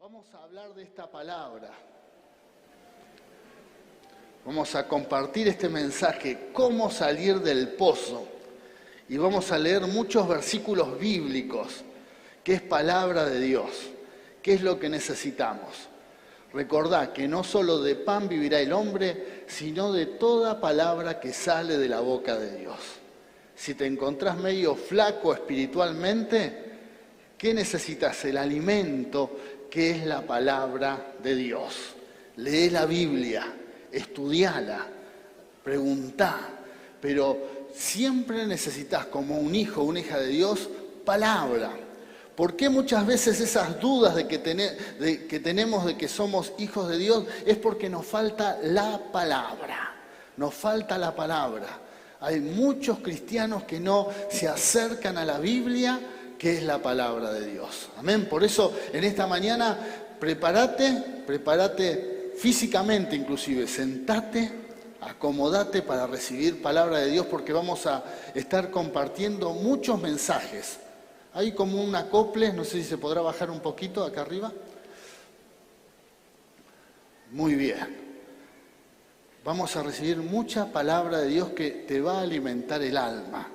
Vamos a hablar de esta palabra. Vamos a compartir este mensaje, cómo salir del pozo. Y vamos a leer muchos versículos bíblicos, que es palabra de Dios, que es lo que necesitamos. Recordá que no solo de pan vivirá el hombre, sino de toda palabra que sale de la boca de Dios. Si te encontrás medio flaco espiritualmente, ¿qué necesitas? El alimento, que es la palabra de Dios. Lee la Biblia, estudiala, preguntá, pero siempre necesitas, como un hijo o una hija de Dios, palabra. ¿Por qué muchas veces esas dudas que tenemos de que somos hijos de Dios? Es porque nos falta la palabra. Nos falta la palabra. Hay muchos cristianos que no se acercan a la Biblia, que es la palabra de Dios. Amén. Por eso, en esta mañana, prepárate físicamente inclusive, sentate, acomodate para recibir palabra de Dios, porque vamos a estar compartiendo muchos mensajes. Hay como un acople, no sé si se podrá bajar un poquito acá arriba. Muy bien. Vamos a recibir mucha palabra de Dios que te va a alimentar el alma.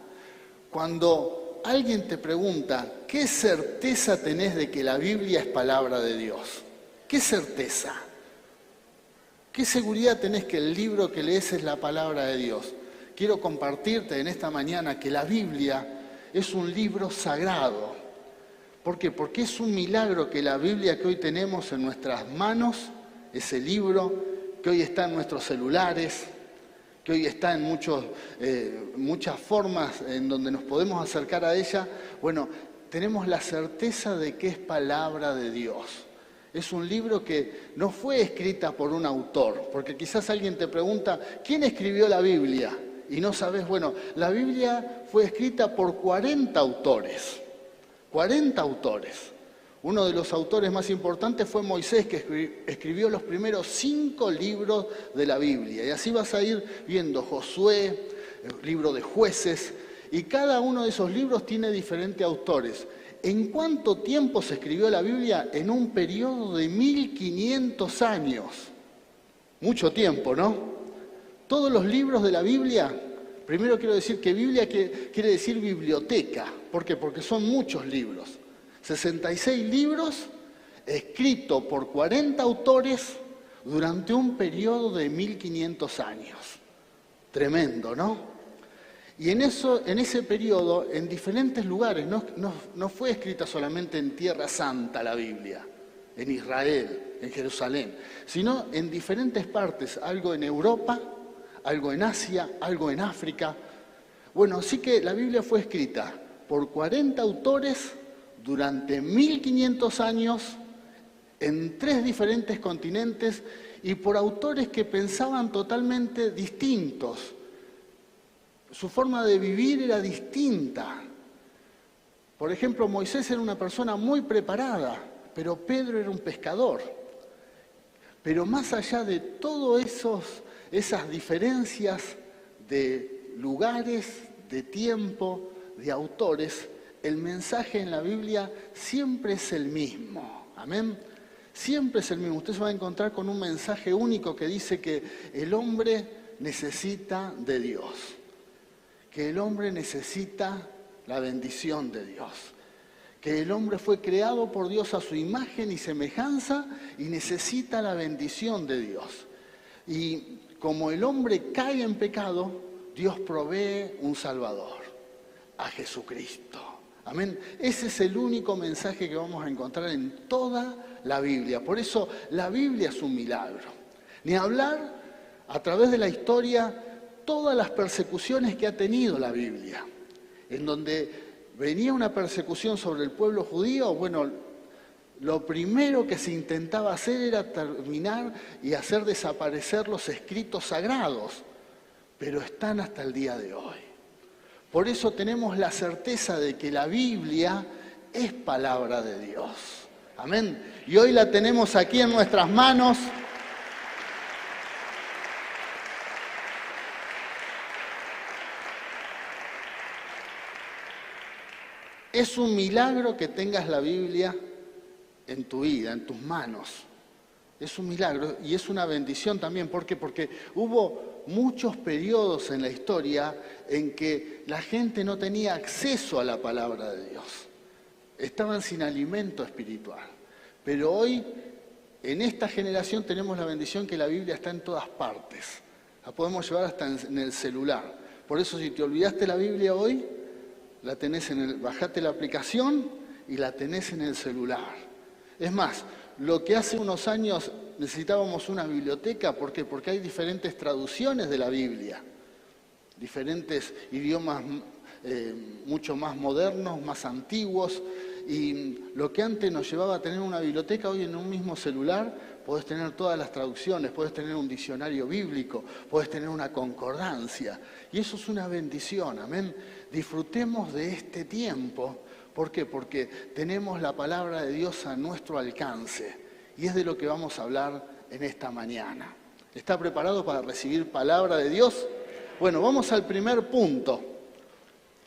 Cuando alguien te pregunta, ¿qué certeza tenés de que la Biblia es palabra de Dios? ¿Qué certeza? ¿Qué seguridad tenés que el libro que lees es la palabra de Dios? Quiero compartirte en esta mañana que la Biblia es un libro sagrado. ¿Por qué? Porque es un milagro que la Biblia que hoy tenemos en nuestras manos, ese libro que hoy está en nuestros celulares, que hoy está en muchas formas en donde nos podemos acercar a ella, bueno, tenemos la certeza de que es palabra de Dios. Es un libro que no fue escrita por un autor, porque quizás alguien te pregunta, ¿quién escribió la Biblia? Y no sabes, bueno, la Biblia fue escrita por 40 autores. 40 autores. Uno de los autores más importantes fue Moisés, que escribió los primeros 5 libros de la Biblia. Y así vas a ir viendo Josué, el libro de Jueces, y cada uno de esos libros tiene diferentes autores. ¿En cuánto tiempo se escribió la Biblia? En un periodo de 1500 años. Mucho tiempo, ¿no? Todos los libros de la Biblia, primero quiero decir que Biblia quiere decir biblioteca. ¿Por qué? Porque son muchos libros. 66 libros escritos por 40 autores durante un periodo de 1500 años. Tremendo, ¿no? Y en ese periodo, en diferentes lugares, no fue escrita solamente en Tierra Santa la Biblia, en Israel, en Jerusalén, sino en diferentes partes, algo en Europa, algo en Asia, algo en África. Bueno, así que la Biblia fue escrita por 40 autores durante 1500 años en 3 diferentes continentes y por autores que pensaban totalmente distintos. Su forma de vivir era distinta. Por ejemplo, Moisés era una persona muy preparada, pero Pedro era un pescador. Pero más allá de todas esas diferencias de lugares, de tiempo, de autores, el mensaje en la Biblia siempre es el mismo. Amén. Siempre es el mismo. Usted se va a encontrar con un mensaje único que dice que el hombre necesita de Dios. Que el hombre necesita la bendición de Dios. Que el hombre fue creado por Dios a su imagen y semejanza y necesita la bendición de Dios. Y como el hombre cae en pecado, Dios provee un Salvador, a Jesucristo. Amén. Ese es el único mensaje que vamos a encontrar en toda la Biblia. Por eso la Biblia es un milagro. Ni hablar a través de la historia todas las persecuciones que ha tenido la Biblia. En donde venía una persecución sobre el pueblo judío, bueno, lo primero que se intentaba hacer era terminar y hacer desaparecer los escritos sagrados. Pero están hasta el día de hoy. Por eso tenemos la certeza de que la Biblia es palabra de Dios. Amén. Y hoy la tenemos aquí en nuestras manos. Es un milagro que tengas la Biblia en tu vida, en tus manos. Es un milagro y es una bendición también. ¿Por qué? Porque hubo muchos periodos en la historia en que la gente no tenía acceso a la palabra de Dios. Estaban sin alimento espiritual. Pero hoy, en esta generación, tenemos la bendición que la Biblia está en todas partes. La podemos llevar hasta en el celular. Por eso, si te olvidaste la Biblia hoy, la tenés bajate la aplicación y la tenés en el celular. Es más, lo que hace unos años necesitábamos una biblioteca, ¿por qué? Porque hay diferentes traducciones de la Biblia, diferentes idiomas mucho más modernos, más antiguos, y lo que antes nos llevaba a tener una biblioteca, hoy en un mismo celular podés tener todas las traducciones, podés tener un diccionario bíblico, podés tener una concordancia, y eso es una bendición, amén. Disfrutemos de este tiempo. ¿Por qué? Porque tenemos la palabra de Dios a nuestro alcance, y es de lo que vamos a hablar en esta mañana. ¿Está preparado para recibir palabra de Dios? Bueno, vamos al primer punto.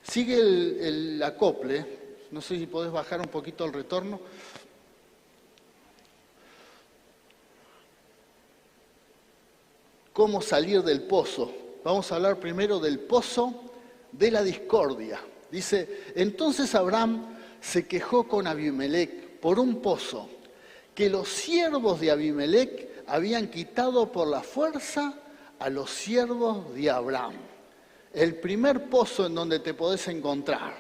Sigue el acople. No sé si podés bajar un poquito el retorno. ¿Cómo salir del pozo? Vamos a hablar primero del pozo de la discordia. Dice, entonces Abraham se quejó con Abimelec por un pozo que los siervos de Abimelec habían quitado por la fuerza a los siervos de Abraham. El primer pozo en donde te podés encontrar,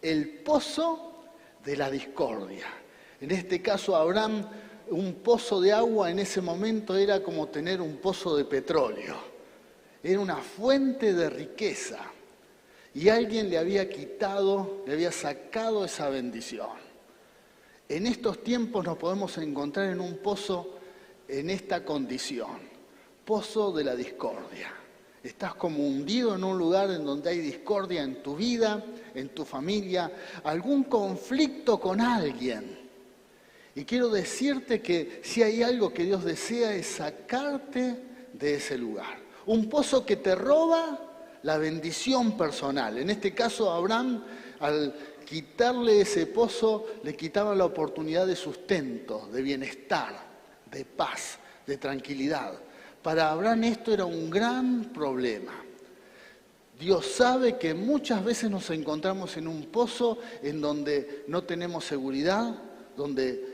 el pozo de la discordia. En este caso, Abraham, un pozo de agua en ese momento era como tener un pozo de petróleo. Era una fuente de riqueza. Y alguien le había quitado, le había sacado esa bendición. En estos tiempos nos podemos encontrar en un pozo en esta condición, pozo de la discordia. Estás como hundido en un lugar en donde hay discordia en tu vida, en tu familia, algún conflicto con alguien. Y quiero decirte que si hay algo que Dios desea es sacarte de ese lugar. Un pozo que te roba la bendición personal. En este caso, Abraham, al quitarle ese pozo, le quitaba la oportunidad de sustento, de bienestar, de paz, de tranquilidad. Para Abraham esto era un gran problema. Dios sabe que muchas veces nos encontramos en un pozo en donde no tenemos seguridad, donde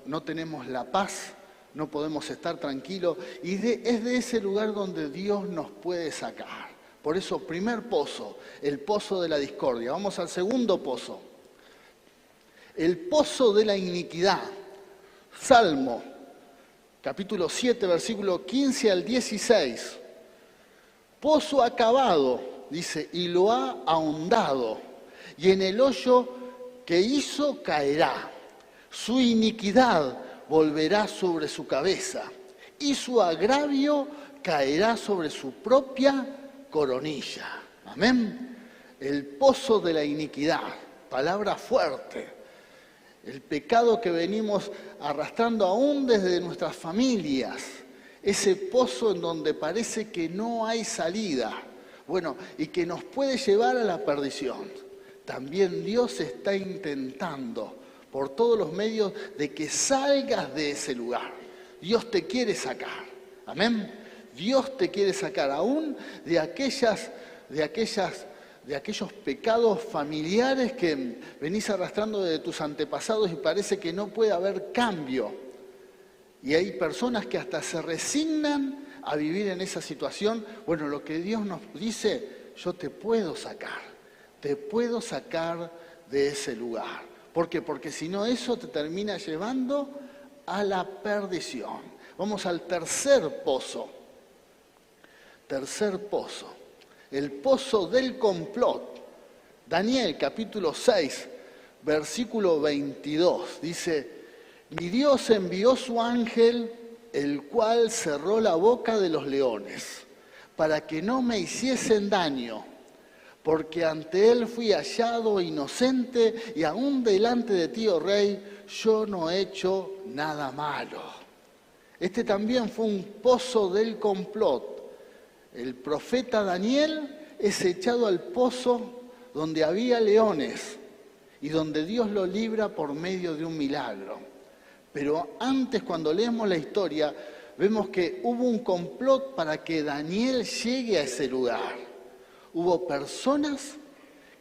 no tenemos la paz, no podemos estar tranquilos, y es de ese lugar donde Dios nos puede sacar. Por eso, primer pozo, el pozo de la discordia. Vamos al segundo pozo. El pozo de la iniquidad. Salmo, capítulo 7, versículo 15 al 16. Pozo acabado, dice, y lo ha ahondado, y en el hoyo que hizo caerá. Su iniquidad volverá sobre su cabeza, y su agravio caerá sobre su propia coronilla. Amén. El pozo de la iniquidad, palabra fuerte. El pecado que venimos arrastrando aún desde nuestras familias. Ese pozo en donde parece que no hay salida. Bueno, y que nos puede llevar a la perdición. También Dios está intentando por todos los medios de que salgas de ese lugar. Dios te quiere sacar. Amén. Dios te quiere sacar aún de aquellos pecados familiares que venís arrastrando de tus antepasados y parece que no puede haber cambio. Y hay personas que hasta se resignan a vivir en esa situación. Bueno, lo que Dios nos dice, yo te puedo sacar de ese lugar. ¿Por qué? Porque si no, eso te termina llevando a la perdición. Vamos al tercer pozo. Tercer pozo, el pozo del complot. Daniel, capítulo 6, versículo 22, dice, mi Dios envió su ángel, el cual cerró la boca de los leones, para que no me hiciesen daño, porque ante él fui hallado inocente, y aún delante de ti, oh rey, yo no he hecho nada malo. Este también fue un pozo del complot. El profeta Daniel es echado al pozo donde había leones y donde Dios lo libra por medio de un milagro. Pero antes, cuando leemos la historia, vemos que hubo un complot para que Daniel llegue a ese lugar. Hubo personas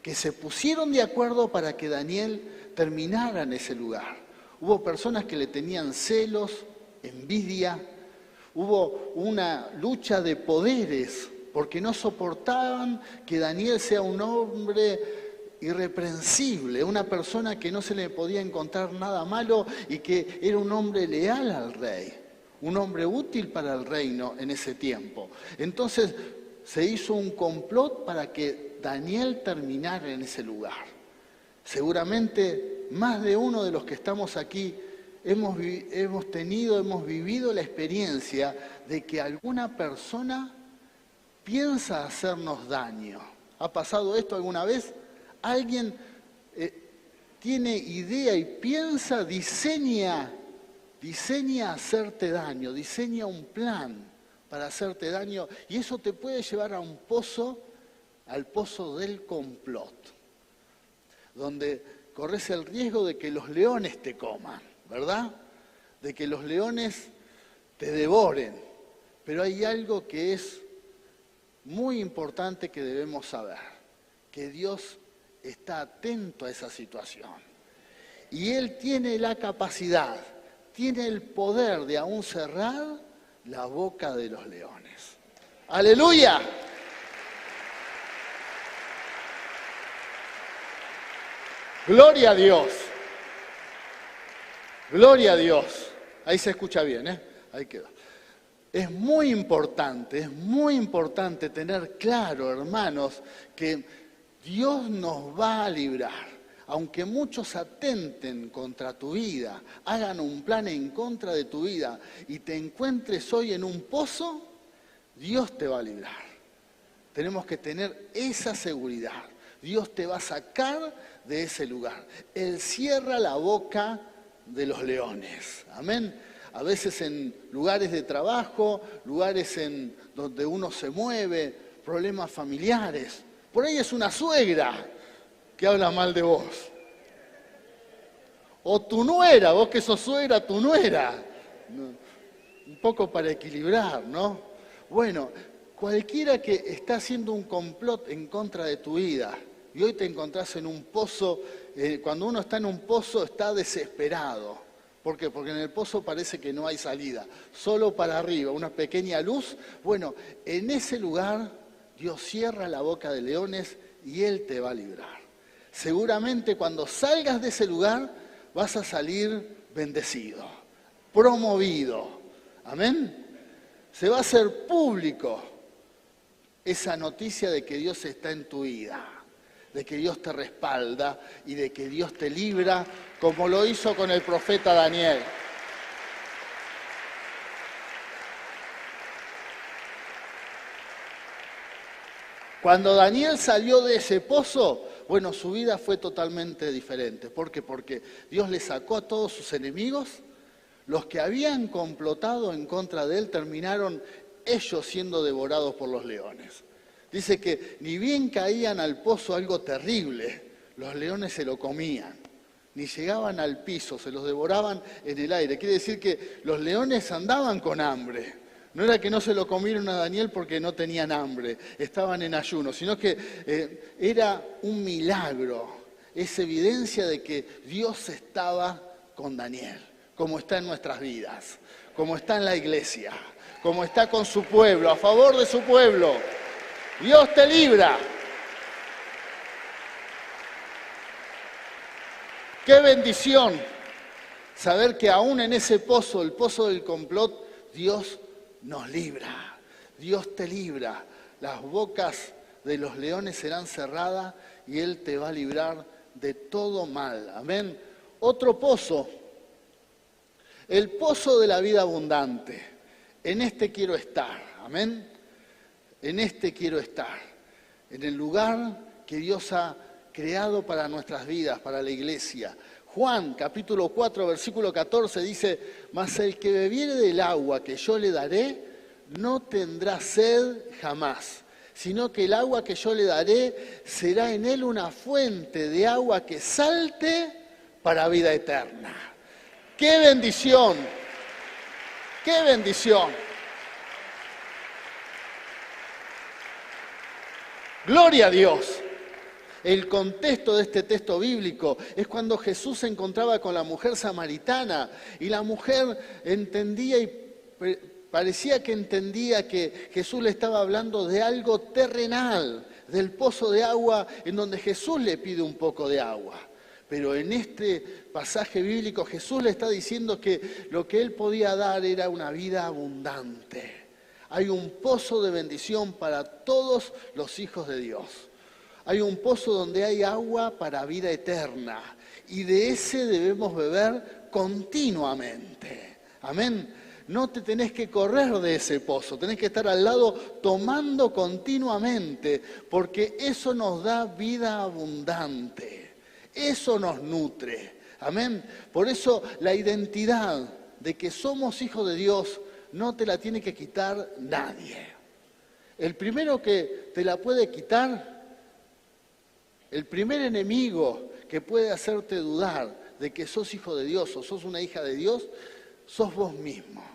que se pusieron de acuerdo para que Daniel terminara en ese lugar. Hubo personas que le tenían celos, envidia, hubo una lucha de poderes porque no soportaban que Daniel sea un hombre irreprensible, una persona que no se le podía encontrar nada malo y que era un hombre leal al rey, un hombre útil para el reino en ese tiempo. Entonces se hizo un complot para que Daniel terminara en ese lugar. Seguramente más de uno de los que estamos aquí hemos vivido la experiencia de que alguna persona piensa hacernos daño. ¿Ha pasado esto alguna vez? Alguien tiene idea y piensa, diseña hacerte daño, diseña un plan para hacerte daño, y eso te puede llevar a un pozo, al pozo del complot, donde corres el riesgo de que los leones te coman, ¿verdad? De que los leones te devoren. Pero hay algo que es muy importante que debemos saber, que Dios está atento a esa situación. Y Él tiene la capacidad, tiene el poder de aún cerrar la boca de los leones. ¡Aleluya! ¡Gloria a Dios! ¡Gloria a Dios! Ahí se escucha bien, ¿eh? Ahí queda. Es muy importante tener claro, hermanos, que Dios nos va a librar. Aunque muchos atenten contra tu vida, hagan un plan en contra de tu vida y te encuentres hoy en un pozo, Dios te va a librar. Tenemos que tener esa seguridad. Dios te va a sacar de ese lugar. Él cierra la boca de los leones. Amén. A veces en lugares de trabajo, lugares en donde uno se mueve, problemas familiares. Por ahí es una suegra que habla mal de vos. O tu nuera, vos que sos suegra, tu nuera. Un poco para equilibrar, ¿no? Bueno, cualquiera que está haciendo un complot en contra de tu vida y hoy te encontrás en un pozo, cuando uno está en un pozo está desesperado. ¿Por qué? Porque en el pozo parece que no hay salida, solo para arriba, una pequeña luz. Bueno, en ese lugar Dios cierra la boca de leones y Él te va a librar. Seguramente cuando salgas de ese lugar vas a salir bendecido, promovido. Amén. Se va a hacer público esa noticia de que Dios está en tu vida, de que Dios te respalda y de que Dios te libra, como lo hizo con el profeta Daniel. Cuando Daniel salió de ese pozo, bueno, su vida fue totalmente diferente. ¿Por qué? Porque Dios le sacó a todos sus enemigos. Los que habían complotado en contra de él terminaron ellos siendo devorados por los leones. Dice que ni bien caían al pozo algo terrible, los leones se lo comían. Ni llegaban al piso, se los devoraban en el aire. Quiere decir que los leones andaban con hambre. No era que no se lo comieron a Daniel porque no tenían hambre, estaban en ayuno, sino que era un milagro. Es evidencia de que Dios estaba con Daniel, como está en nuestras vidas, como está en la iglesia, como está con su pueblo, a favor de su pueblo. Dios te libra. Qué bendición saber que aún en ese pozo, el pozo del complot, Dios nos libra. Dios te libra. Las bocas de los leones serán cerradas y Él te va a librar de todo mal. Amén. Otro pozo, el pozo de la vida abundante. En este quiero estar. Amén. En este quiero estar. En el lugar que Dios ha creado para nuestras vidas, para la iglesia. Juan, capítulo 4, versículo 14, dice: mas el que bebiere del agua que yo le daré, no tendrá sed jamás, sino que el agua que yo le daré será en él una fuente de agua que salte para vida eterna. ¡Qué bendición! ¡Qué bendición! ¡Gloria a Dios! El contexto de este texto bíblico es cuando Jesús se encontraba con la mujer samaritana y la mujer entendía y parecía que entendía que Jesús le estaba hablando de algo terrenal, del pozo de agua en donde Jesús le pide un poco de agua. Pero en este pasaje bíblico Jesús le está diciendo que lo que él podía dar era una vida abundante. Hay un pozo de bendición para todos los hijos de Dios. Hay un pozo donde hay agua para vida eterna y de ese debemos beber continuamente. Amén. No te tenés que correr de ese pozo, tenés que estar al lado tomando continuamente, porque eso nos da vida abundante, eso nos nutre. Amén. Por eso la identidad de que somos hijos de Dios no te la tiene que quitar nadie. El primero que te la puede quitar, el primer enemigo que puede hacerte dudar de que sos hijo de Dios o sos una hija de Dios, sos vos mismo.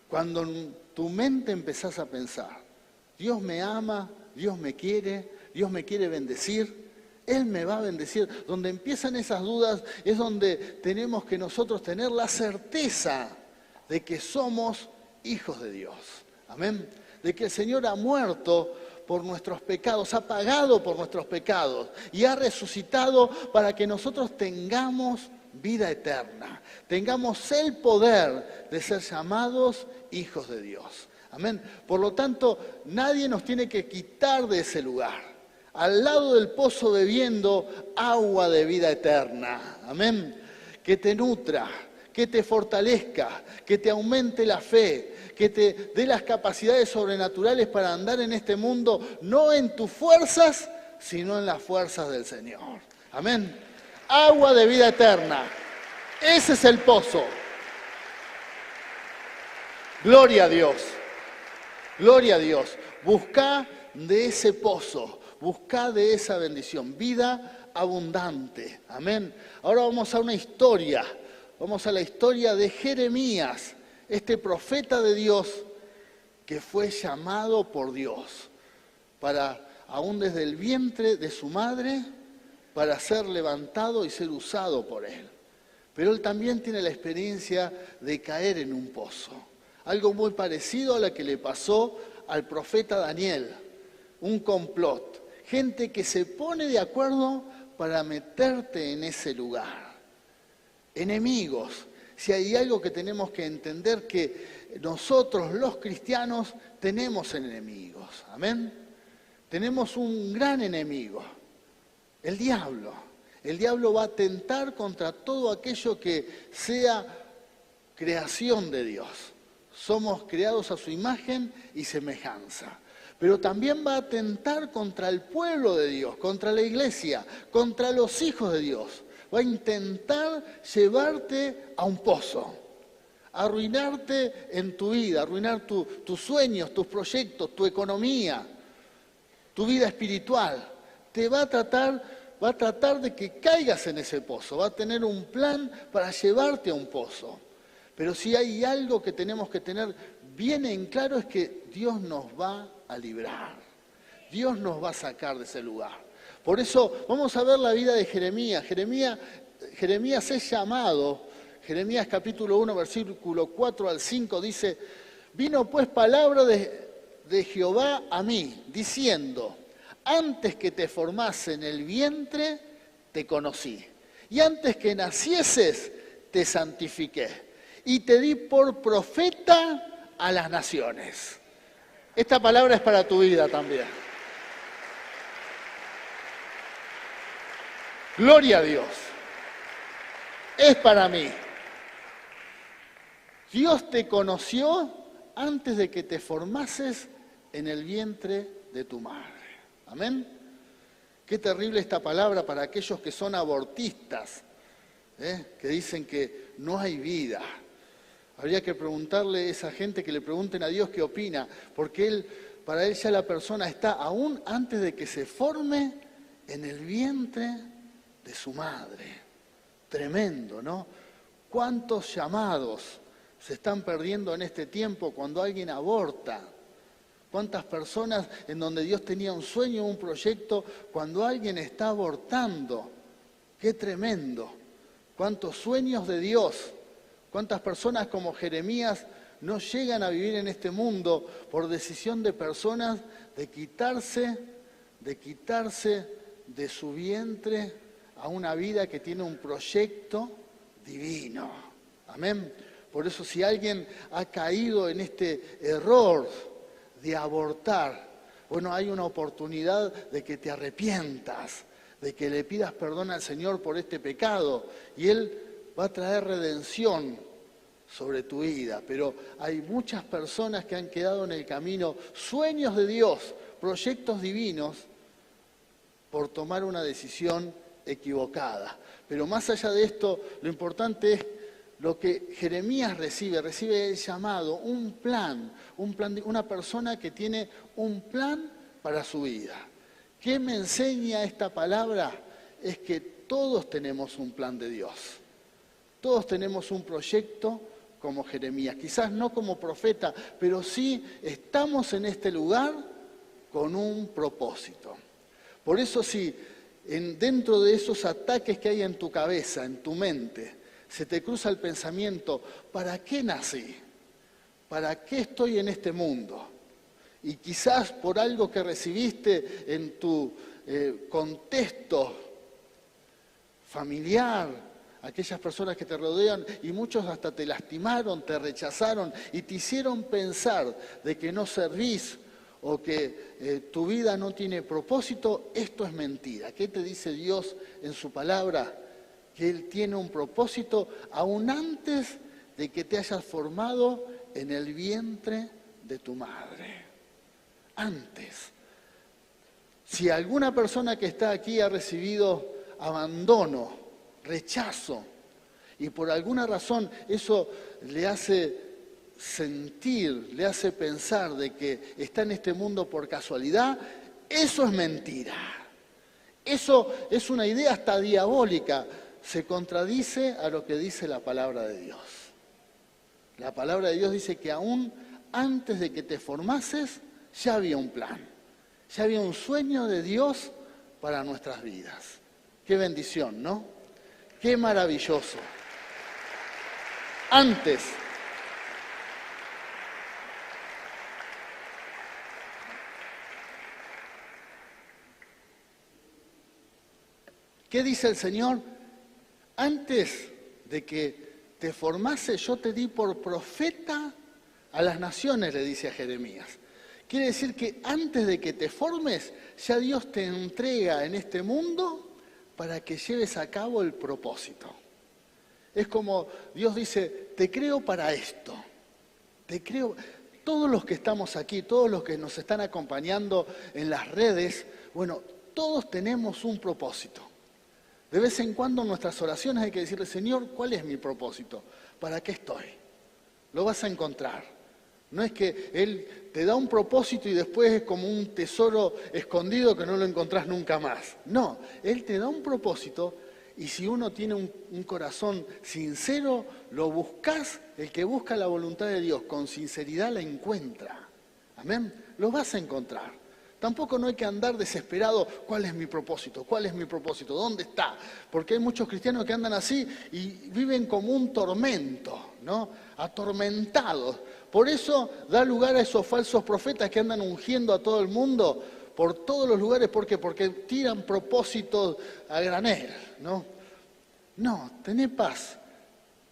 Cuando en tu mente empezás a pensar, Dios me ama, Dios me quiere bendecir, Él me va a bendecir. Donde empiezan esas dudas es donde tenemos que nosotros tener la certeza de que somos hijos de Dios. Amén. De que el Señor ha muerto por nuestros pecados, ha pagado por nuestros pecados y ha resucitado para que nosotros tengamos vida eterna, tengamos el poder de ser llamados hijos de Dios. Amén. Por lo tanto, nadie nos tiene que quitar de ese lugar, al lado del pozo bebiendo agua de vida eterna. Amén. Que te nutra, que te fortalezca, que te aumente la fe, que te dé las capacidades sobrenaturales para andar en este mundo, no en tus fuerzas, sino en las fuerzas del Señor. Amén. Agua de vida eterna. Ese es el pozo. Gloria a Dios. Gloria a Dios. Buscá de ese pozo, buscá de esa bendición, vida abundante. Amén. Ahora vamos a una historia. Vamos a la historia de Jeremías, este profeta de Dios que fue llamado por Dios para, aún desde el vientre de su madre, para ser levantado y ser usado por Él. Pero él también tiene la experiencia de caer en un pozo. Algo muy parecido a lo que le pasó al profeta Daniel. Un complot. Gente que se pone de acuerdo para meterte en ese lugar. Enemigos. Si hay algo que tenemos que entender, que nosotros los cristianos tenemos enemigos. Amén. Tenemos un gran enemigo. El diablo. El diablo va a tentar contra todo aquello que sea creación de Dios. Somos creados a su imagen y semejanza. Pero también va a tentar contra el pueblo de Dios, contra la iglesia, contra los hijos de Dios. Va a intentar llevarte a un pozo, arruinarte en tu vida, arruinar tus sueños, tus proyectos, tu economía, tu vida espiritual. Te va a tratar de que caigas en ese pozo, va a tener un plan para llevarte a un pozo. Pero si hay algo que tenemos que tener bien en claro es que Dios nos va a librar, Dios nos va a sacar de ese lugar. Por eso vamos a ver la vida de Jeremías. Jeremías es llamado, Jeremías capítulo 1, versículo 4 al 5 dice: vino pues palabra de Jehová a mí, diciendo: antes que te formase en el vientre, te conocí. Y antes que nacieses, te santifiqué. Y te di por profeta a las naciones. Esta palabra es para tu vida también. Gloria a Dios. Es para mí. Dios te conoció antes de que te formases en el vientre de tu madre. Amén. Qué terrible esta palabra para aquellos que son abortistas, que dicen que no hay vida. Habría que preguntarle a esa gente, que le pregunten a Dios qué opina, porque Él para él ya la persona está aún antes de que se forme en el vientre de su madre. Tremendo, ¿no? ¿Cuántos llamados se están perdiendo en este tiempo cuando alguien aborta? ¿Cuántas personas en donde Dios tenía un sueño, un proyecto, cuando alguien está abortando? ¡Qué tremendo! ¿Cuántos sueños de Dios? ¿Cuántas personas como Jeremías no llegan a vivir en este mundo por decisión de personas de quitarse de su vientre a una vida que tiene un proyecto divino? Amén. Por eso si alguien ha caído en este error de abortar, bueno, hay una oportunidad de que te arrepientas, de que le pidas perdón al Señor por este pecado y Él va a traer redención sobre tu vida. Pero hay muchas personas que han quedado en el camino, sueños de Dios, proyectos divinos, por tomar una decisión equivocada. Pero más allá de esto, lo importante es lo que Jeremías recibe el llamado, un plan, una persona que tiene un plan para su vida. ¿Qué me enseña esta palabra? Es que todos tenemos un plan de Dios. Todos tenemos un proyecto como Jeremías. Quizás no como profeta, pero sí estamos en este lugar con un propósito. Por eso sí, dentro de esos ataques que hay en tu cabeza, en tu mente, se te cruza el pensamiento, ¿para qué nací? ¿Para qué estoy en este mundo? Y quizás por algo que recibiste en tu contexto familiar, aquellas personas que te rodean, y muchos hasta te lastimaron, te rechazaron y te hicieron pensar de que no servís o que tu vida no tiene propósito. Esto es mentira. ¿Qué te dice Dios en su palabra? Que Él tiene un propósito aún antes de que te hayas formado en el vientre de tu madre. Antes. Si alguna persona que está aquí ha recibido abandono, rechazo, y por alguna razón eso le hace sentir, le hace pensar de que está en este mundo por casualidad, eso es mentira. Eso es una idea hasta diabólica. Se contradice a lo que dice la palabra de Dios. La palabra de Dios dice que aún antes de que te formases, ya había un plan. Ya había un sueño de Dios para nuestras vidas. Qué bendición, ¿no? Qué maravilloso. Antes. ¿Qué dice el Señor? Antes de que te formase, yo te di por profeta a las naciones, le dice a Jeremías. Quiere decir que antes de que te formes, ya Dios te entrega en este mundo para que lleves a cabo el propósito. Es como Dios dice, te creo para esto. Te creo. Todos los que estamos aquí, todos los que nos están acompañando en las redes, bueno, todos tenemos un propósito. De vez en cuando en nuestras oraciones hay que decirle, Señor, ¿cuál es mi propósito? ¿Para qué estoy? Lo vas a encontrar. No es que Él te da un propósito y después es como un tesoro escondido que no lo encontrás nunca más. No, Él te da un propósito y si uno tiene un corazón sincero, lo buscas. El que busca la voluntad de Dios con sinceridad la encuentra. Amén. Lo vas a encontrar. Tampoco no hay que andar desesperado, ¿cuál es mi propósito? ¿Cuál es mi propósito? ¿Dónde está? Porque hay muchos cristianos que andan así y viven como un tormento, ¿no? Atormentados. Por eso da lugar a esos falsos profetas que andan ungiendo a todo el mundo por todos los lugares. ¿Por qué? Porque tiran propósitos a granel, ¿no? No, tené paz.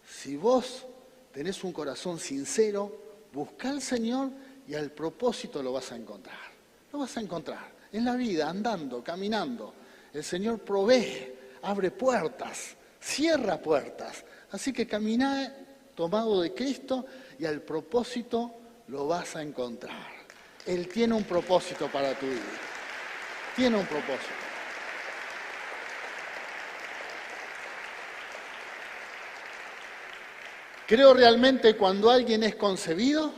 Si vos tenés un corazón sincero, buscá al Señor y al propósito lo vas a encontrar. Lo vas a encontrar en la vida, andando, caminando. El Señor provee, abre puertas, cierra puertas. Así que caminá tomado de Cristo y al propósito lo vas a encontrar. Él tiene un propósito para tu vida. Tiene un propósito. Creo realmente cuando alguien es concebido,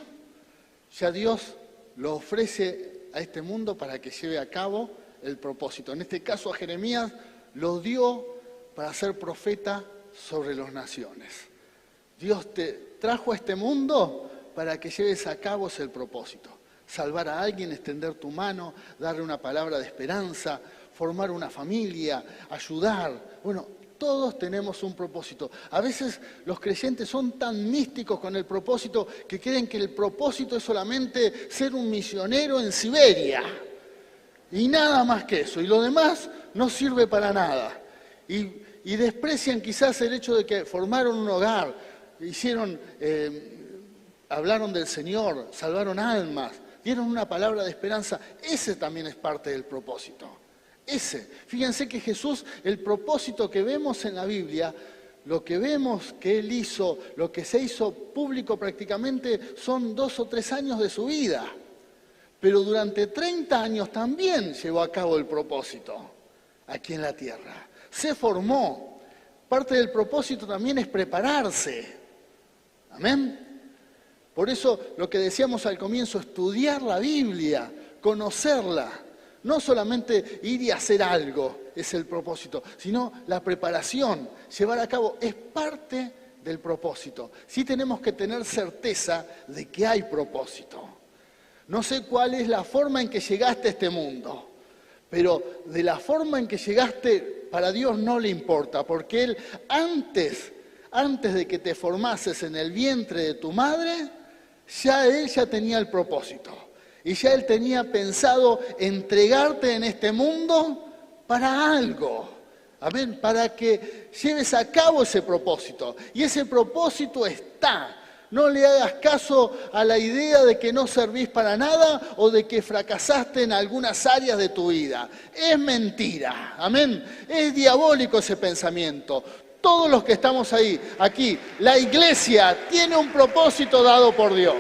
ya Dios lo ofrece a este mundo para que lleve a cabo el propósito. En este caso a Jeremías lo dio para ser profeta sobre las naciones. Dios te trajo a este mundo para que lleves a cabo ese propósito. Salvar a alguien, extender tu mano, darle una palabra de esperanza, formar una familia, ayudar. Bueno, todos tenemos un propósito. A veces los creyentes son tan místicos con el propósito que creen que el propósito es solamente ser un misionero en Siberia. Y nada más que eso. Y lo demás no sirve para nada. Y desprecian quizás el hecho de que formaron un hogar, hablaron del Señor, salvaron almas, dieron una palabra de esperanza. Ese también es parte del propósito. Fíjense que Jesús, el propósito que vemos en la Biblia, lo que vemos que Él hizo, lo que se hizo público prácticamente son 2 o 3 años de su vida. Pero durante 30 años también llevó a cabo el propósito aquí en la tierra. Se formó. Parte del propósito también es prepararse. Amén. Por eso lo que decíamos al comienzo, estudiar la Biblia, conocerla. No solamente ir y hacer algo es el propósito, sino la preparación, llevar a cabo, es parte del propósito. Sí tenemos que tener certeza de que hay propósito. No sé cuál es la forma en que llegaste a este mundo, pero de la forma en que llegaste, para Dios no le importa, porque Él antes de que te formases en el vientre de tu madre, Él ya tenía el propósito. Y ya Él tenía pensado entregarte en este mundo para algo. Amén. Para que lleves a cabo ese propósito. Y ese propósito está. No le hagas caso a la idea de que no servís para nada o de que fracasaste en algunas áreas de tu vida. Es mentira. Amén. Es diabólico ese pensamiento. Todos los que estamos aquí, la iglesia tiene un propósito dado por Dios.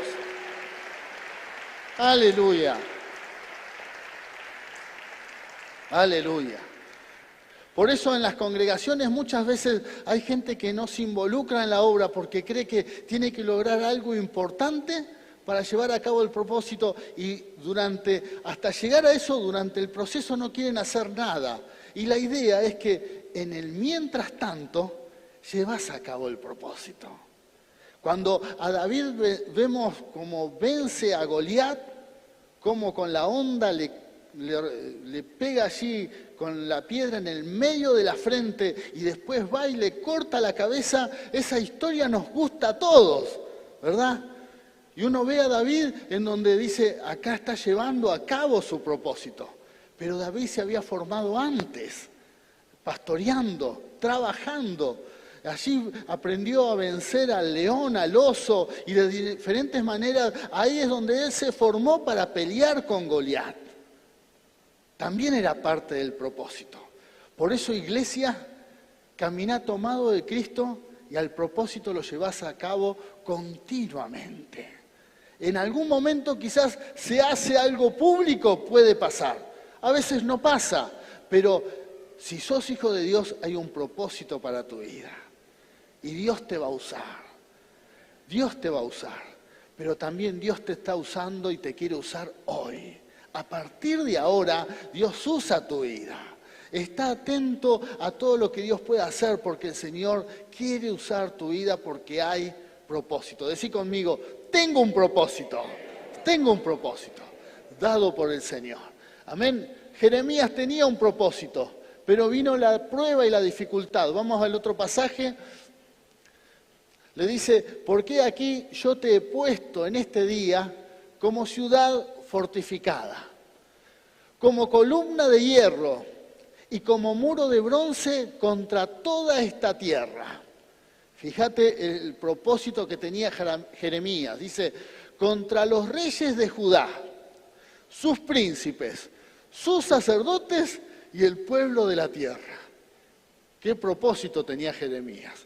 Aleluya. Aleluya. Por eso en las congregaciones muchas veces hay gente que no se involucra en la obra porque cree que tiene que lograr algo importante para llevar a cabo el propósito y hasta llegar a eso, durante el proceso no quieren hacer nada. Y la idea es que en el mientras tanto llevas a cabo el propósito. Cuando a David vemos cómo vence a Goliat, cómo con la honda le pega allí con la piedra en el medio de la frente y después va y le corta la cabeza, esa historia nos gusta a todos, ¿verdad? Y uno ve a David en donde dice, acá está llevando a cabo su propósito. Pero David se había formado antes, pastoreando, trabajando. Allí aprendió a vencer al león, al oso, y de diferentes maneras, ahí es donde él se formó para pelear con Goliat. También era parte del propósito. Por eso, iglesia, camina tomado de Cristo y al propósito lo llevas a cabo continuamente. En algún momento quizás se hace algo público, puede pasar. A veces no pasa, pero si sos hijo de Dios hay un propósito para tu vida. Y Dios te va a usar. Dios te va a usar. Pero también Dios te está usando y te quiere usar hoy. A partir de ahora, Dios usa tu vida. Está atento a todo lo que Dios puede hacer porque el Señor quiere usar tu vida porque hay propósito. Decí conmigo, tengo un propósito dado por el Señor. Amén. Jeremías tenía un propósito, pero vino la prueba y la dificultad. Vamos al otro pasaje. Le dice, porque aquí yo te he puesto en este día como ciudad fortificada, como columna de hierro y como muro de bronce contra toda esta tierra. Fíjate el propósito que tenía Jeremías. Dice, contra los reyes de Judá, sus príncipes, sus sacerdotes y el pueblo de la tierra. ¿Qué propósito tenía Jeremías?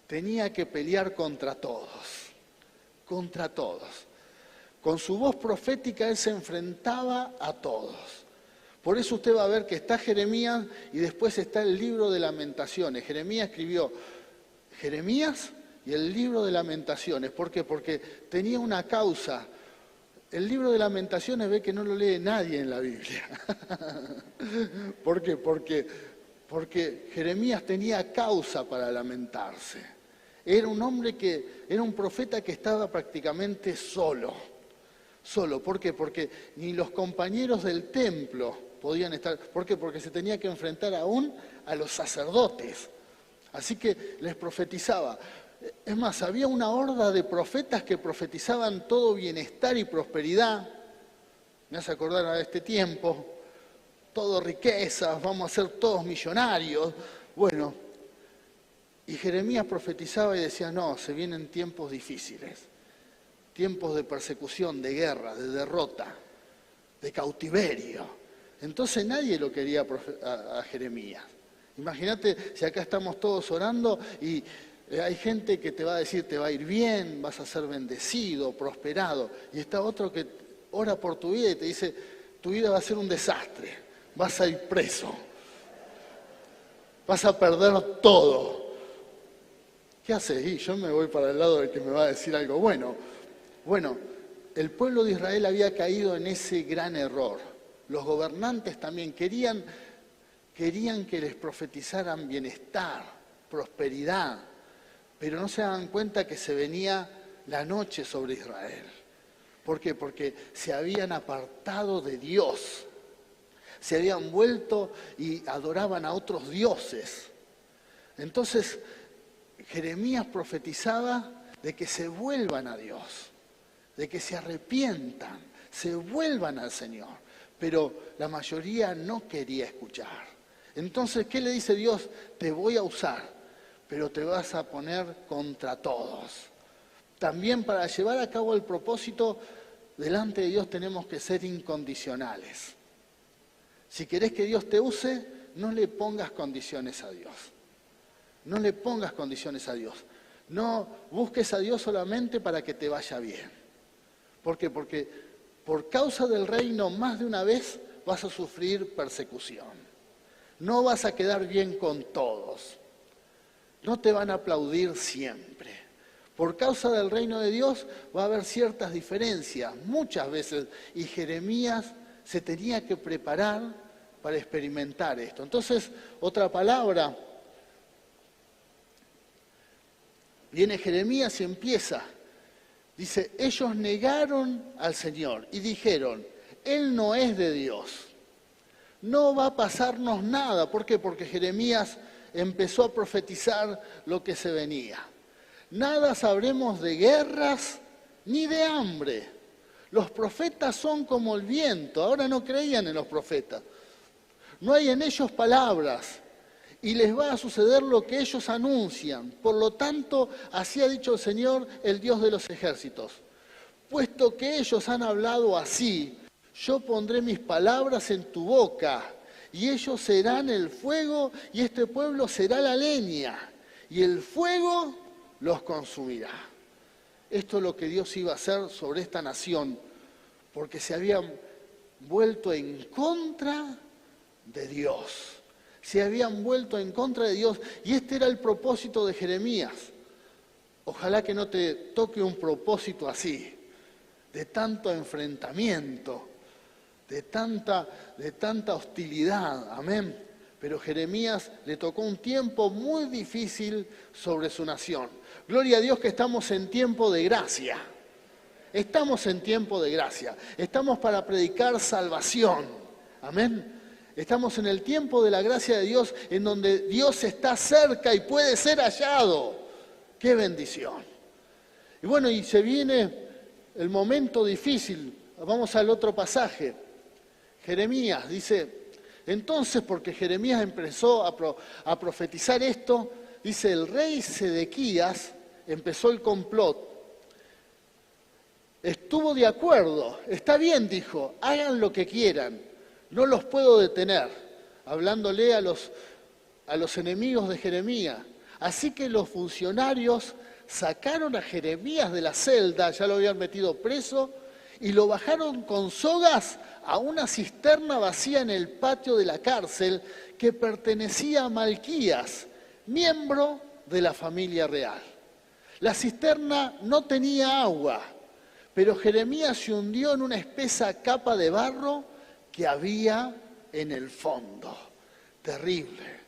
Tenía que pelear contra todos. Con su voz profética él se enfrentaba a todos. Por eso usted va a ver que está Jeremías y después está el libro de Lamentaciones. Jeremías escribió Jeremías y el libro de Lamentaciones. ¿Por qué? Porque tenía una causa. El libro de Lamentaciones ve que no lo lee nadie en la Biblia. ¿Por qué? Porque Jeremías tenía causa para lamentarse. Era un hombre era un profeta que estaba prácticamente solo. Solo, ¿por qué? Porque ni los compañeros del templo podían estar. ¿Por qué? Porque se tenía que enfrentar aún a los sacerdotes. Así que les profetizaba. Es más, había una horda de profetas que profetizaban todo bienestar y prosperidad. Me hace acordar a este tiempo. Todo riquezas, vamos a ser todos millonarios. Bueno, y Jeremías profetizaba y decía, no, se vienen tiempos difíciles. Tiempos de persecución, de guerra, de derrota, de cautiverio. Entonces nadie lo quería a Jeremías. Imagínate si acá estamos todos orando y hay gente que te va a decir, te va a ir bien, vas a ser bendecido, prosperado. Y está otro que ora por tu vida y te dice, tu vida va a ser un desastre, vas a ir preso, vas a perder todo. ¿Qué haces? Y yo me voy para el lado del que me va a decir algo bueno. Bueno, el pueblo de Israel había caído en ese gran error. Los gobernantes también querían que les profetizaran bienestar, prosperidad, pero no se daban cuenta que se venía la noche sobre Israel. ¿Por qué? Porque se habían apartado de Dios, se habían vuelto y adoraban a otros dioses. Entonces, Jeremías profetizaba de que se vuelvan a Dios, de que se arrepientan, se vuelvan al Señor. Pero la mayoría no quería escuchar. Entonces, ¿qué le dice Dios? Te voy a usar, pero te vas a poner contra todos. También para llevar a cabo el propósito, delante de Dios tenemos que ser incondicionales. Si querés que Dios te use, no le pongas condiciones a Dios. No le pongas condiciones a Dios. No busques a Dios solamente para que te vaya bien. ¿Por qué? Porque por causa del reino más de una vez vas a sufrir persecución. No vas a quedar bien con todos. No te van a aplaudir siempre. Por causa del reino de Dios va a haber ciertas diferencias, muchas veces, y Jeremías se tenía que preparar para experimentar esto. Entonces, otra palabra, viene Jeremías y empieza. Dice, ellos negaron al Señor y dijeron, Él no es de Dios. No va a pasarnos nada. ¿Por qué? Porque Jeremías empezó a profetizar lo que se venía. Nada sabremos de guerras ni de hambre. Los profetas son como el viento. Ahora no creían en los profetas. No hay en ellos palabras. Y les va a suceder lo que ellos anuncian. Por lo tanto, así ha dicho el Señor, el Dios de los ejércitos. Puesto que ellos han hablado así, yo pondré mis palabras en tu boca, y ellos serán el fuego, y este pueblo será la leña, y el fuego los consumirá. Esto es lo que Dios iba a hacer sobre esta nación, porque se habían vuelto en contra de Dios. Se habían vuelto en contra de Dios, y este era el propósito de Jeremías. Ojalá que no te toque un propósito así, de tanto enfrentamiento, de tanta hostilidad, amén. Pero Jeremías le tocó un tiempo muy difícil sobre su nación. Gloria a Dios que estamos en tiempo de gracia. Estamos en tiempo de gracia. Estamos para predicar salvación, amén. Estamos en el tiempo de la gracia de Dios, en donde Dios está cerca y puede ser hallado. ¡Qué bendición! Y bueno, y se viene el momento difícil. Vamos al otro pasaje. Jeremías dice, entonces, porque Jeremías empezó a profetizar esto, dice, el rey Sedequías empezó el complot. Estuvo de acuerdo, está bien, dijo, hagan lo que quieran. No los puedo detener, hablándole a los enemigos de Jeremías. Así que los funcionarios sacaron a Jeremías de la celda, ya lo habían metido preso, y lo bajaron con sogas a una cisterna vacía en el patio de la cárcel que pertenecía a Malquías, miembro de la familia real. La cisterna no tenía agua, pero Jeremías se hundió en una espesa capa de barro que había en el fondo. Terrible.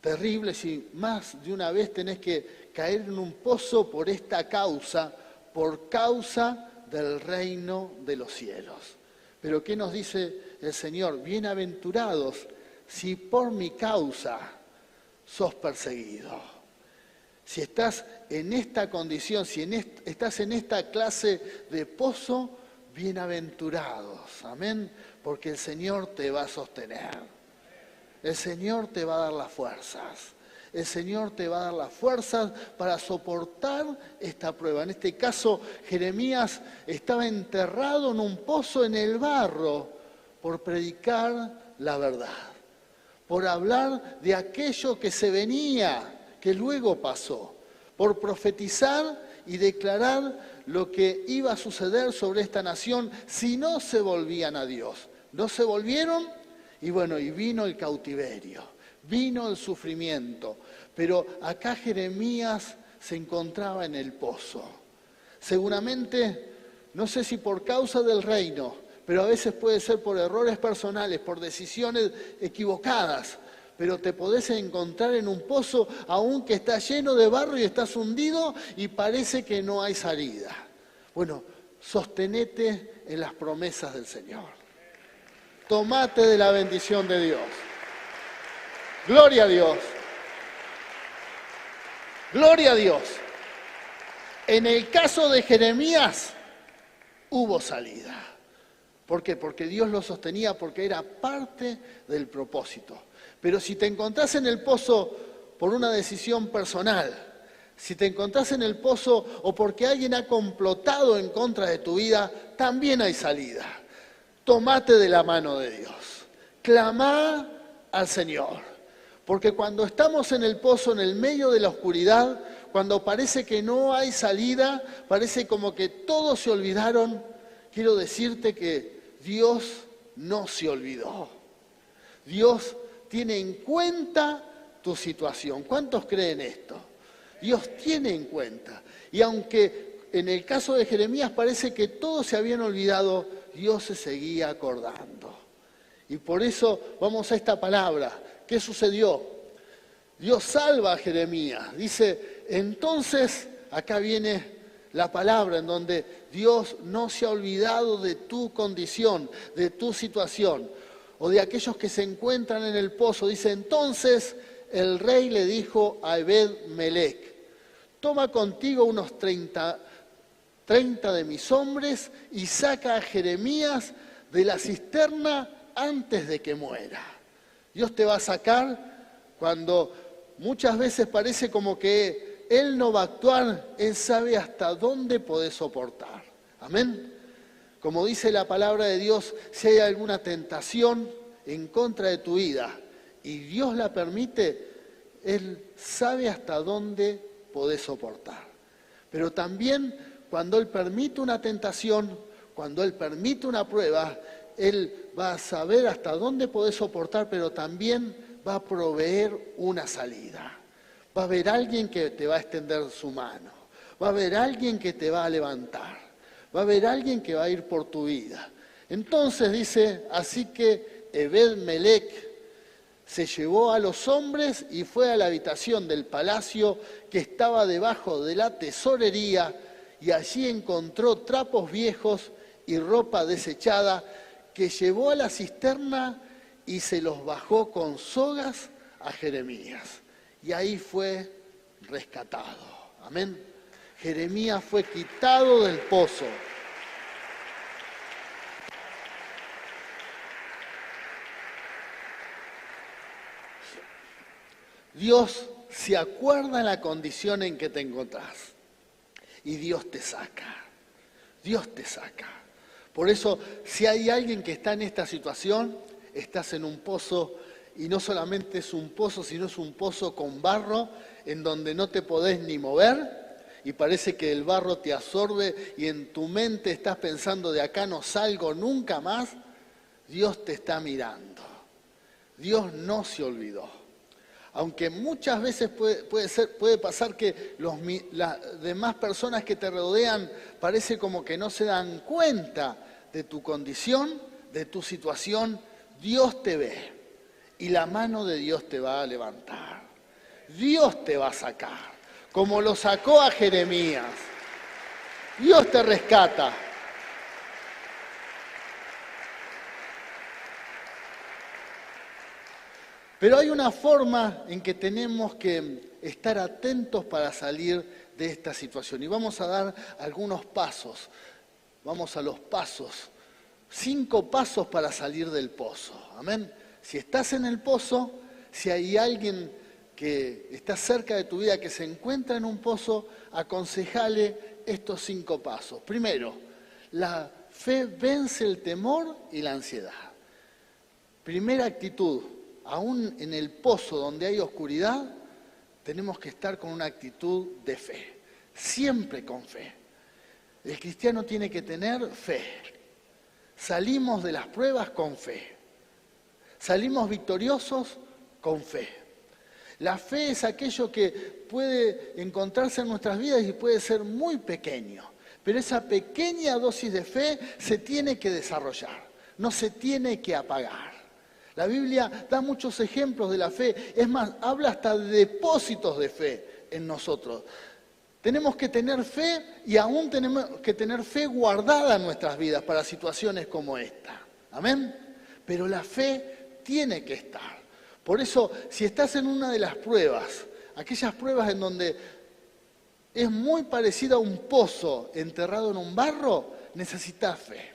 Terrible si más de una vez tenés que caer en un pozo por esta causa, por causa del reino de los cielos. Pero ¿qué nos dice el Señor? Bienaventurados si por mi causa sos perseguido. Si estás en esta condición, si estás en esta clase de pozo, bienaventurados. Amén. Porque el Señor te va a sostener. El Señor te va a dar las fuerzas. El Señor te va a dar las fuerzas para soportar esta prueba. En este caso, Jeremías estaba enterrado en un pozo en el barro por predicar la verdad, por hablar de aquello que se venía, que luego pasó, por profetizar y declarar lo que iba a suceder sobre esta nación si no se volvían a Dios. No se volvieron y bueno, y vino el cautiverio, vino el sufrimiento. Pero acá Jeremías se encontraba en el pozo. Seguramente, no sé si por causa del reino, pero a veces puede ser por errores personales, por decisiones equivocadas. Pero te podés encontrar en un pozo aún que está lleno de barro y estás hundido y parece que no hay salida. Bueno, sostenete en las promesas del Señor. Tomate de la bendición de Dios. Gloria a Dios. Gloria a Dios. En el caso de Jeremías hubo salida. ¿Por qué? Porque Dios lo sostenía, porque era parte del propósito. Pero si te encontrás en el pozo por una decisión personal, si te encontrás en el pozo o porque alguien ha complotado en contra de tu vida, también hay salida. Tomate de la mano de Dios. Clamá al Señor. Porque cuando estamos en el pozo, en el medio de la oscuridad, cuando parece que no hay salida, parece como que todos se olvidaron, quiero decirte que Dios no se olvidó. Dios tiene en cuenta tu situación. ¿Cuántos creen esto? Dios tiene en cuenta. Y aunque en el caso de Jeremías parece que todos se habían olvidado, Dios se seguía acordando. Y por eso vamos a esta palabra. ¿Qué sucedió? Dios salva a Jeremías. Dice, entonces, acá viene la palabra en donde Dios no se ha olvidado de tu condición, de tu situación, o de aquellos que se encuentran en el pozo. Dice, entonces el rey le dijo a Ebed-Melech, toma contigo unos 30 de mis hombres y saca a Jeremías de la cisterna antes de que muera. Dios te va a sacar cuando muchas veces parece como que Él no va a actuar, Él sabe hasta dónde podés soportar. Amén. Como dice la palabra de Dios, si hay alguna tentación en contra de tu vida y Dios la permite, Él sabe hasta dónde podés soportar. Pero también cuando Él permite una tentación, cuando Él permite una prueba, Él va a saber hasta dónde podés soportar, pero también va a proveer una salida. Va a haber alguien que te va a extender su mano. Va a haber alguien que te va a levantar. Va a haber alguien que va a ir por tu vida. Entonces dice, así que Ebed-Melech se llevó a los hombres y fue a la habitación del palacio que estaba debajo de la tesorería y allí encontró trapos viejos y ropa desechada que llevó a la cisterna y se los bajó con sogas a Jeremías. Y ahí fue rescatado. Amén. Jeremías fue quitado del pozo. Dios se acuerda en la condición en que te encontrás. Y Dios te saca. Dios te saca. Por eso, si hay alguien que está en esta situación, estás en un pozo, y no solamente es un pozo, sino es un pozo con barro, en donde no te podés ni mover, y parece que el barro te absorbe, y en tu mente estás pensando, de acá no salgo nunca más. Dios te está mirando. Dios no se olvidó. Aunque muchas veces puede pasar que las demás personas que te rodean parece como que no se dan cuenta de tu condición, de tu situación, Dios te ve y la mano de Dios te va a levantar. Dios te va a sacar, como lo sacó a Jeremías. Dios te rescata. Pero hay una forma en que tenemos que estar atentos para salir de esta situación. Y vamos a dar algunos pasos. Vamos a los pasos. 5 pasos para salir del pozo. Amén. Si estás en el pozo, si hay alguien que está cerca de tu vida que se encuentra en un pozo, aconsejale estos 5 pasos. Primero, la fe vence el temor y la ansiedad. Primera actitud. Aún en el pozo donde hay oscuridad, tenemos que estar con una actitud de fe, siempre con fe. El cristiano tiene que tener fe. Salimos de las pruebas con fe. Salimos victoriosos con fe. La fe es aquello que puede encontrarse en nuestras vidas y puede ser muy pequeño, pero esa pequeña dosis de fe se tiene que desarrollar, no se tiene que apagar. La Biblia da muchos ejemplos de la fe, es más, habla hasta de depósitos de fe en nosotros. Tenemos que tener fe y aún tenemos que tener fe guardada en nuestras vidas para situaciones como esta. ¿Amén? Pero la fe tiene que estar. Por eso, si estás en una de las pruebas, aquellas pruebas en donde es muy parecida a un pozo enterrado en un barro, necesitas fe.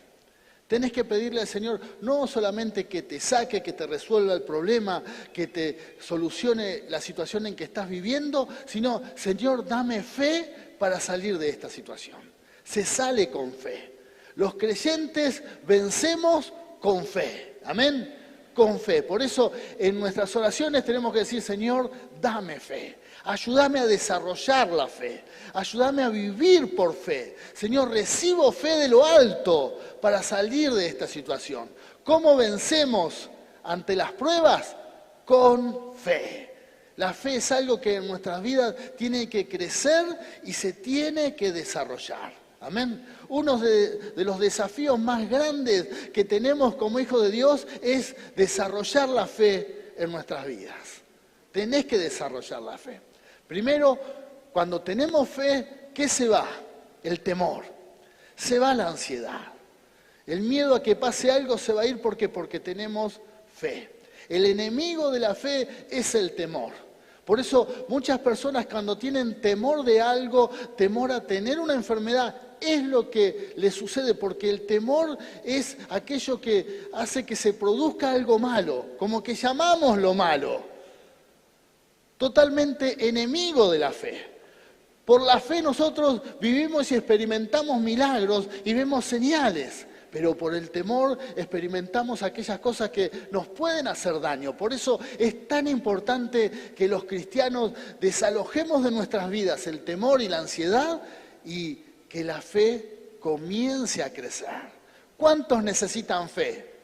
Tenés que pedirle al Señor no solamente que te saque, que te resuelva el problema, que te solucione la situación en que estás viviendo, sino, Señor, dame fe para salir de esta situación. Se sale con fe. Los creyentes vencemos con fe. Amén. Con fe. Por eso en nuestras oraciones tenemos que decir, Señor, dame fe. Ayúdame a desarrollar la fe. Ayúdame a vivir por fe. Señor, recibo fe de lo alto para salir de esta situación. ¿Cómo vencemos ante las pruebas? Con fe. La fe es algo que en nuestras vidas tiene que crecer y se tiene que desarrollar. Amén. Uno de los desafíos más grandes que tenemos como hijos de Dios es desarrollar la fe en nuestras vidas. Tenés que desarrollar la fe. Primero, cuando tenemos fe, ¿qué se va? El temor. Se va la ansiedad. El miedo a que pase algo se va a ir porque tenemos fe. El enemigo de la fe es el temor. Por eso muchas personas cuando tienen temor de algo, temor a tener una enfermedad, es lo que les sucede, porque el temor es aquello que hace que se produzca algo malo, como que llamamos lo malo. Totalmente enemigo de la fe. Por la fe nosotros vivimos y experimentamos milagros y vemos señales, pero por el temor experimentamos aquellas cosas que nos pueden hacer daño. Por eso es tan importante que los cristianos desalojemos de nuestras vidas el temor y la ansiedad y que la fe comience a crecer. ¿Cuántos necesitan fe?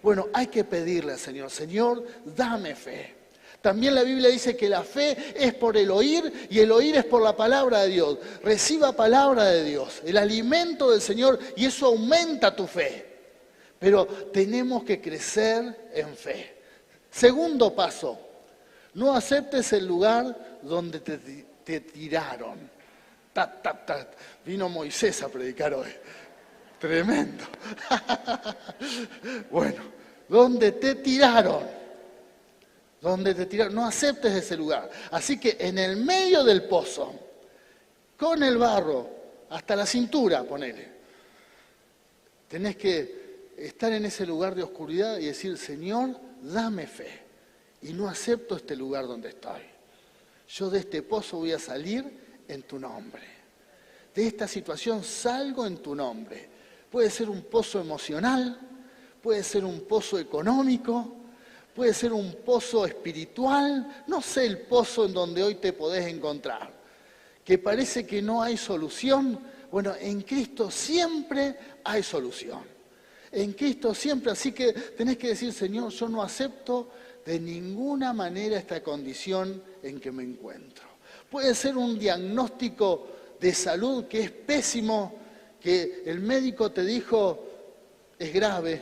Bueno, hay que pedirle al Señor, Señor, dame fe. También la Biblia dice que la fe es por el oír y el oír es por la palabra de Dios. Reciba palabra de Dios, el alimento del Señor, y eso aumenta tu fe. Pero tenemos que crecer en fe. Segundo paso, no aceptes el lugar donde te tiraron. Vino Moisés a predicar hoy. Tremendo. Bueno, donde te tiraron. Donde te tiraron, no aceptes ese lugar. Así que en el medio del pozo, con el barro, hasta la cintura, ponele. Tenés que estar en ese lugar de oscuridad y decir, Señor, dame fe. Y no acepto este lugar donde estoy. Yo de este pozo voy a salir en tu nombre. De esta situación salgo en tu nombre. Puede ser un pozo emocional, puede ser un pozo económico, puede ser un pozo espiritual, no sé el pozo en donde hoy te podés encontrar, que parece que no hay solución. Bueno, en Cristo siempre hay solución. En Cristo siempre, así que tenés que decir, Señor, yo no acepto de ninguna manera esta condición en que me encuentro. Puede ser un diagnóstico de salud que es pésimo, que el médico te dijo es grave,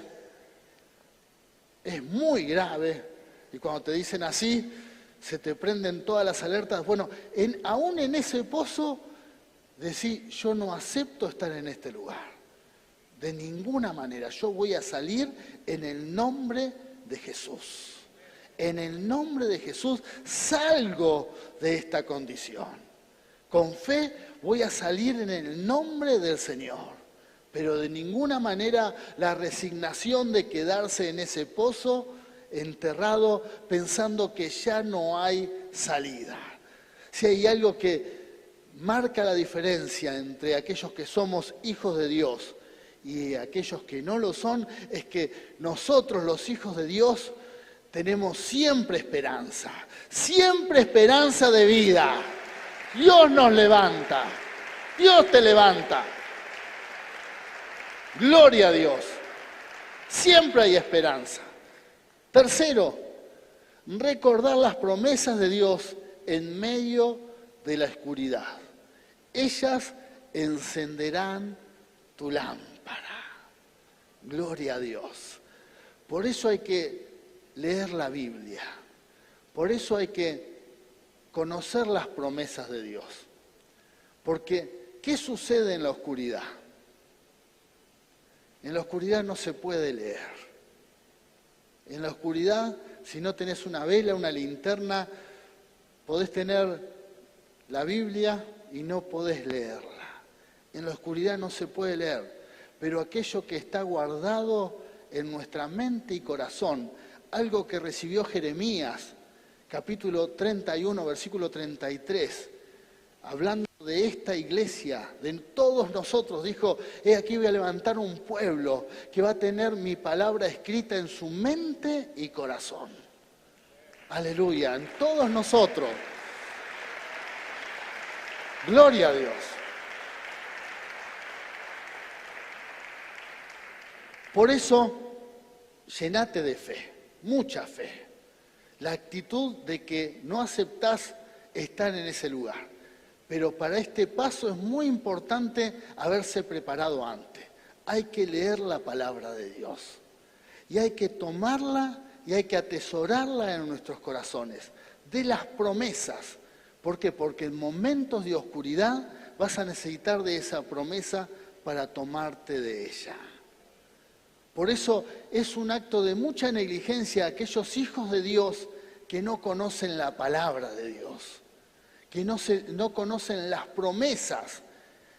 es muy grave, y cuando te dicen así, se te prenden todas las alertas. Bueno, aún en ese pozo, decís, yo no acepto estar en este lugar. De ninguna manera, yo voy a salir en el nombre de Jesús. En el nombre de Jesús salgo de esta condición. Con fe voy a salir en el nombre del Señor. Pero de ninguna manera la resignación de quedarse en ese pozo enterrado pensando que ya no hay salida. Si hay algo que marca la diferencia entre aquellos que somos hijos de Dios y aquellos que no lo son, es que nosotros los hijos de Dios tenemos siempre esperanza de vida. Dios nos levanta, Dios te levanta. Gloria a Dios. Siempre hay esperanza. Tercero, recordar las promesas de Dios en medio de la oscuridad. Ellas encenderán tu lámpara. Gloria a Dios. Por eso hay que leer la Biblia. Por eso hay que conocer las promesas de Dios. Porque, ¿qué sucede en la oscuridad? En la oscuridad no se puede leer. En la oscuridad, si no tenés una vela, una linterna, podés tener la Biblia y no podés leerla. En la oscuridad no se puede leer, pero aquello que está guardado en nuestra mente y corazón, algo que recibió Jeremías, capítulo 31, versículo 33, hablando de esta iglesia, de todos nosotros, dijo, aquí voy a levantar un pueblo que va a tener mi palabra escrita en su mente y corazón. Aleluya, en todos nosotros. Gloria a Dios. Por eso, llenate de fe, mucha fe. La actitud de que no aceptás estar en ese lugar. Pero para este paso es muy importante haberse preparado antes. Hay que leer la palabra de Dios. Y hay que tomarla y hay que atesorarla en nuestros corazones. De las promesas. ¿Por qué? Porque en momentos de oscuridad vas a necesitar de esa promesa para tomarte de ella. Por eso es un acto de mucha negligencia aquellos hijos de Dios que no conocen la palabra de Dios, que no conocen las promesas.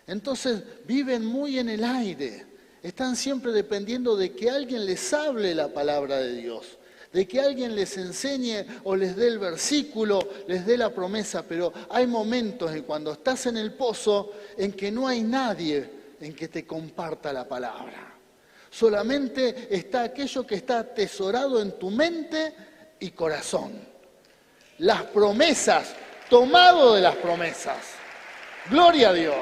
Entonces viven muy en el aire, están siempre dependiendo de que alguien les hable la palabra de Dios, de que alguien les enseñe o les dé el versículo, les dé la promesa, pero hay momentos en cuando estás en el pozo en que no hay nadie en que te comparta la palabra. Solamente está aquello que está atesorado en tu mente y corazón. Las promesas, tomado de las promesas. Gloria a Dios.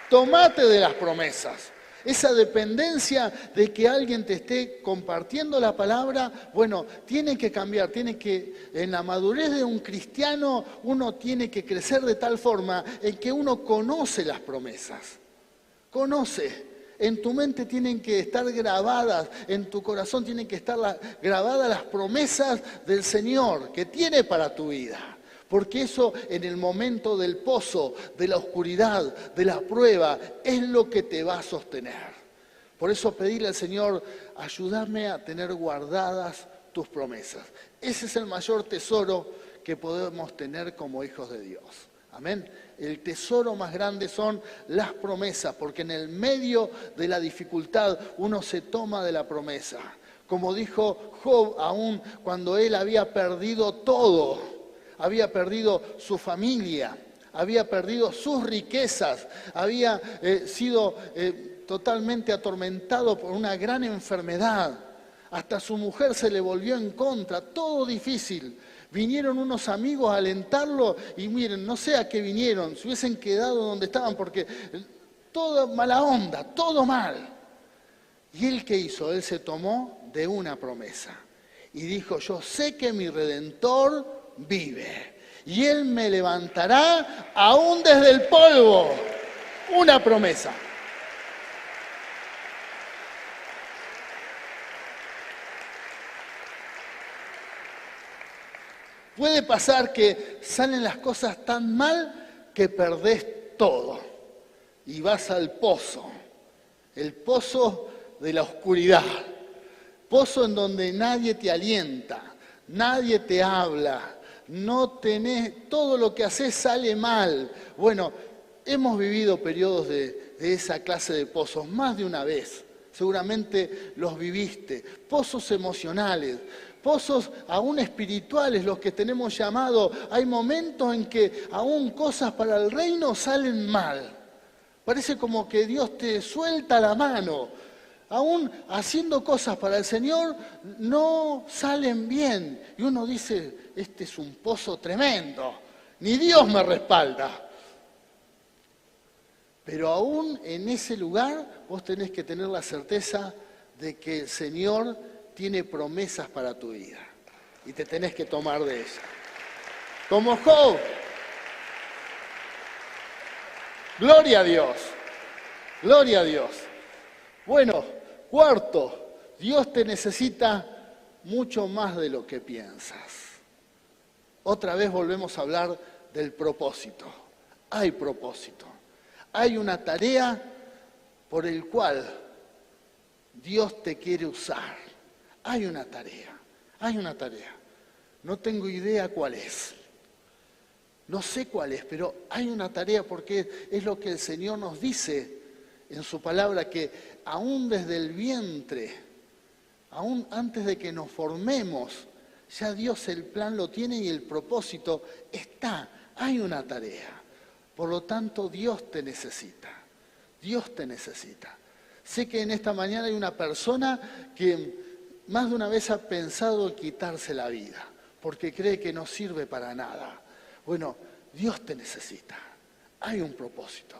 Tomate de las promesas. Esa dependencia de que alguien te esté compartiendo la palabra, bueno, tiene que cambiar, en la madurez de un cristiano, uno tiene que crecer de tal forma en que uno conoce las promesas. Conoce, en tu mente tienen que estar grabadas, en tu corazón tienen que estar grabadas las promesas del Señor que tiene para tu vida. Porque eso en el momento del pozo, de la oscuridad, de la prueba, es lo que te va a sostener. Por eso pedirle al Señor, ayúdame a tener guardadas tus promesas. Ese es el mayor tesoro que podemos tener como hijos de Dios. Amén. El tesoro más grande son las promesas, porque en el medio de la dificultad uno se toma de la promesa. Como dijo Job, aún cuando él había perdido todo, había perdido su familia, había perdido sus riquezas, había sido totalmente atormentado por una gran enfermedad. Hasta su mujer se le volvió en contra, todo difícil. Vinieron unos amigos a alentarlo y miren, no sé a qué vinieron, se hubiesen quedado donde estaban porque toda mala onda, todo mal. ¿Y él qué hizo? Él se tomó de una promesa. Y dijo, yo sé que mi Redentor vive y Él me levantará aún desde el polvo. Una promesa. Puede pasar que salen las cosas tan mal que perdés todo y vas al pozo, el pozo de la oscuridad, pozo en donde nadie te alienta, nadie te habla, no tenés, todo lo que haces sale mal. Bueno, hemos vivido periodos de esa clase de pozos más de una vez, seguramente los viviste, pozos emocionales, pozos aún espirituales, los que tenemos llamado. Hay momentos en que aún cosas para el reino salen mal. Parece como que Dios te suelta la mano. Aún haciendo cosas para el Señor no salen bien. Y uno dice, este es un pozo tremendo. Ni Dios me respalda. Pero aún en ese lugar vos tenés que tener la certeza de que el Señor tiene promesas para tu vida y te tenés que tomar de ellas. Como Job. Gloria a Dios. Gloria a Dios. Bueno, cuarto, Dios te necesita mucho más de lo que piensas. Otra vez volvemos a hablar del propósito. Hay propósito. Hay una tarea por el cual Dios te quiere usar. Hay una tarea. No tengo idea cuál es. No sé cuál es, pero hay una tarea porque es lo que el Señor nos dice en su palabra, que aún desde el vientre, aún antes de que nos formemos, ya Dios el plan lo tiene y el propósito está. Hay una tarea. Por lo tanto, Dios te necesita. Dios te necesita. Sé que en esta mañana hay una persona que más de una vez ha pensado en quitarse la vida, porque cree que no sirve para nada. Bueno, Dios te necesita. Hay un propósito.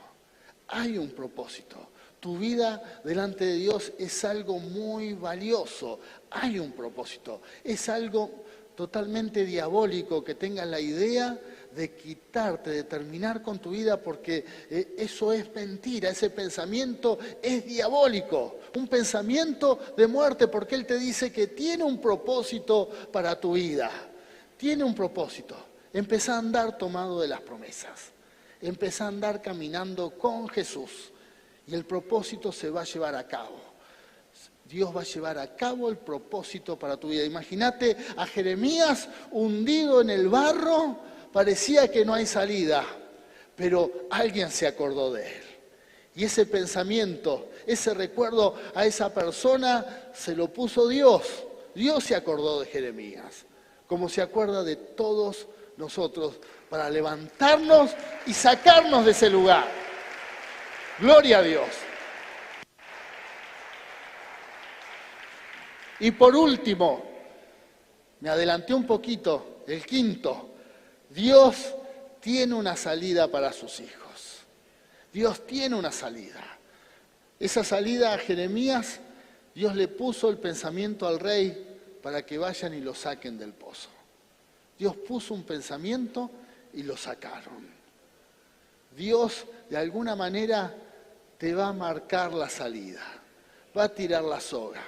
Hay un propósito. Tu vida delante de Dios es algo muy valioso. Hay un propósito. Es algo totalmente diabólico que tengas la idea de quitarte, de terminar con tu vida, porque eso es mentira, ese pensamiento es diabólico, un pensamiento de muerte, porque Él te dice que tiene un propósito para tu vida, tiene un propósito. Empezá a andar tomado de las promesas, empezá a andar caminando con Jesús y el propósito se va a llevar a cabo. Dios va a llevar a cabo el propósito para tu vida. Imagínate a Jeremías hundido en el barro. Parecía que no hay salida, pero alguien se acordó de él. Y ese pensamiento, ese recuerdo a esa persona se lo puso Dios. Dios se acordó de Jeremías, como se acuerda de todos nosotros, para levantarnos y sacarnos de ese lugar. Gloria a Dios. Y por último, me adelanté un poquito, el quinto. Dios tiene una salida para sus hijos. Dios tiene una salida. Esa salida a Jeremías, Dios le puso el pensamiento al rey para que vayan y lo saquen del pozo. Dios puso un pensamiento y lo sacaron. Dios de alguna manera te va a marcar la salida, va a tirar la soga.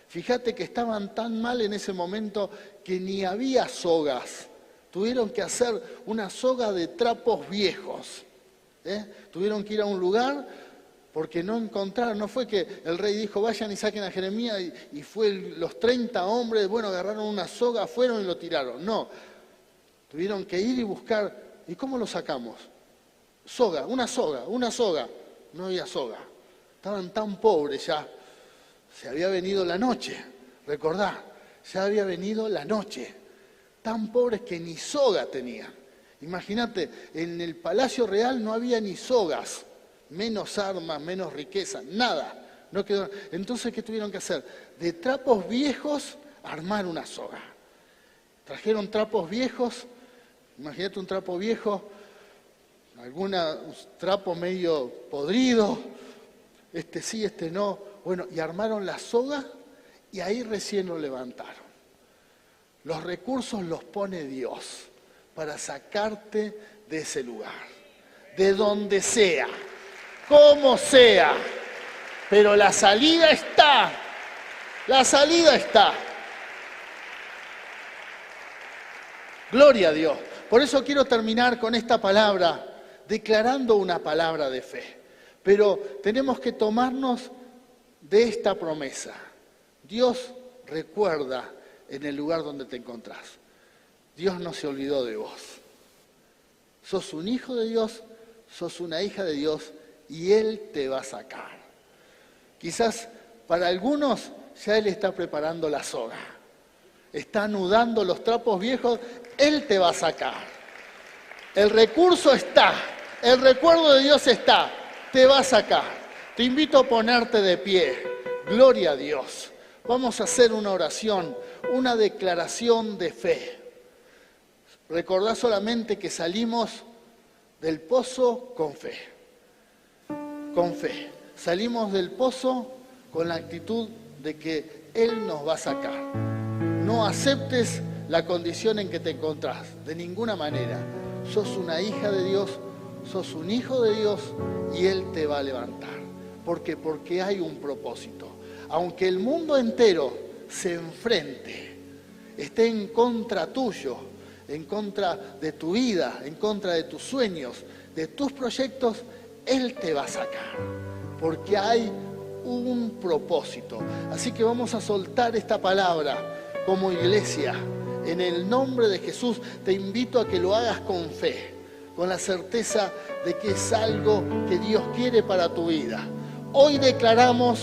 Fíjate que estaban tan mal en ese momento que ni había sogas. Tuvieron que hacer una soga de trapos viejos. Tuvieron que ir a un lugar porque no encontraron. No fue que el rey dijo, vayan y saquen a Jeremías y fue los 30 hombres, bueno, agarraron una soga, fueron y lo tiraron. No, tuvieron que ir y buscar. ¿Y cómo lo sacamos? Soga. No había soga. Estaban tan pobres ya. Se había venido la noche, recordá, ya había venido la noche. Tan pobres que ni soga tenían. Imagínate, en el Palacio Real no había ni sogas, menos armas, menos riqueza, nada. No quedó. Entonces, ¿qué tuvieron que hacer? De trapos viejos, armar una soga. Trajeron trapos viejos, imagínate un trapo viejo, un trapo medio podrido, este sí, este no. Bueno, y armaron la soga Y ahí recién lo levantaron. Los recursos los pone Dios para sacarte de ese lugar, de donde sea, como sea. Pero la salida está, la salida está. Gloria a Dios. Por eso quiero terminar con esta palabra, declarando una palabra de fe. Pero tenemos que tomarnos de esta promesa. Dios recuerda en el lugar donde te encontrás. Dios no se olvidó de vos. Sos un hijo de Dios, sos una hija de Dios y Él te va a sacar. Quizás para algunos ya Él está preparando la soga. Está anudando los trapos viejos, Él te va a sacar. El recurso está, el recuerdo de Dios está, te va a sacar. Te invito a ponerte de pie. Gloria a Dios. Vamos a hacer una oración, una declaración de fe. Recordá solamente que salimos del pozo con fe. Con fe. Salimos del pozo con la actitud de que Él nos va a sacar. No aceptes la condición en que te encontrás, de ninguna manera. Sos una hija de Dios, sos un hijo de Dios y Él te va a levantar. ¿Por qué? Porque hay un propósito. Aunque el mundo entero se enfrente, esté en contra tuyo, en contra de tu vida, en contra de tus sueños, de tus proyectos, Él te va a sacar. Porque hay un propósito. Así que vamos a soltar esta palabra como iglesia. En el nombre de Jesús te invito a que lo hagas con fe, con la certeza de que es algo que Dios quiere para tu vida. Hoy declaramos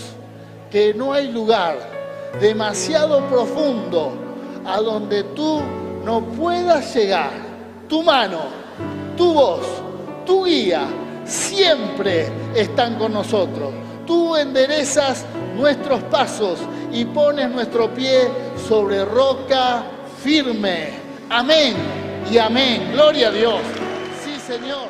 que no hay lugar demasiado profundo a donde tú no puedas llegar. Tu mano, tu voz, tu guía siempre están con nosotros. Tú enderezas nuestros pasos y pones nuestro pie sobre roca firme. Amén y amén. Gloria a Dios. Sí, Señor.